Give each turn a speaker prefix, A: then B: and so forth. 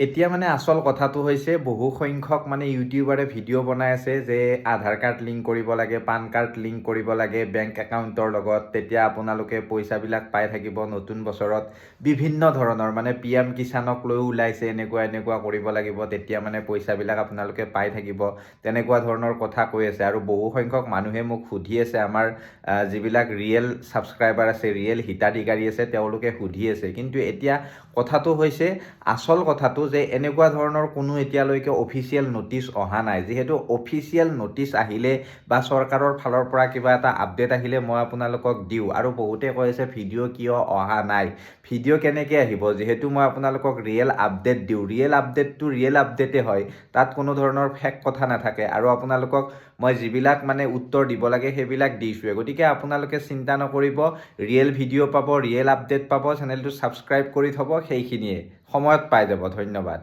A: এতিয়া মানে আসল কথাটো হৈছে বহু সংখ্যক মানে ইউটিউবাৰে ভিডিঅ' বনাই আছে যে আধাৰ কাৰ্ড লিংক কৰিব লাগে, পান কাৰ্ড লিংক কৰিব লাগে বেংক একাউণ্টৰ লগত, তেতিয়া আপোনালোকে পইচাবিলাক পাই থাকিব নতুন বছৰত। বিভিন্ন ধৰণৰ মানে PM কিষাণক লৈও ওলাইছে, এনেকুৱা কৰিব লাগিব, তেতিয়া মানে পইচাবিলাক আপোনালোকে পাই থাকিব, তেনেকুৱা ধৰণৰ কথা কৈ আছে। আৰু বহু সংখ্যক মানুহে মোক সুধি আছে, আমাৰ যিবিলাক ৰিয়েল ছাবস্ক্ৰাইবাৰ আছে, ৰিয়েল হিতাধিকাৰী আছে, তেওঁলোকে সুধি আছে। কিন্তু এতিয়া কথাটো হৈছে, আসল কথাটো যে এনেকুৱা ধৰণৰ কোনো এতিয়ালৈকে অফিচিয়েল নটিচ অহা নাই। যিহেতু অফিচিয়েল নটিচ আহিলে বা চৰকাৰৰ ফালৰ পৰা কিবা এটা আপডেট আহিলে মই আপোনালোকক দিওঁ। আৰু বহুতে কৈ আছে ভিডিঅ' কিয় অহা নাই। ভিডিঅ' কেনেকৈ আহিব, যিহেতু মই আপোনালোকক ৰিয়েল আপডেট দিওঁ। ৰিয়েল আপডেটটো ৰিয়েল আপডেটে হয়, তাত কোনো ধৰণৰ ফেক কথা নাথাকে। আৰু আপোনালোকক মই যিবিলাক মানে উত্তৰ দিব লাগে সেইবিলাক দিছোঁৱে। গতিকে আপোনালোকে চিন্তা নকৰিব, ৰিয়েল ভিডিঅ' পাব, ৰিয়েল আপডেট পাব। চেনেলটো ছাবস্ক্ৰাইব কৰি থ'ব, সেইখিনিয়ে সময়ত পাই যাব। ধন্যবাদ।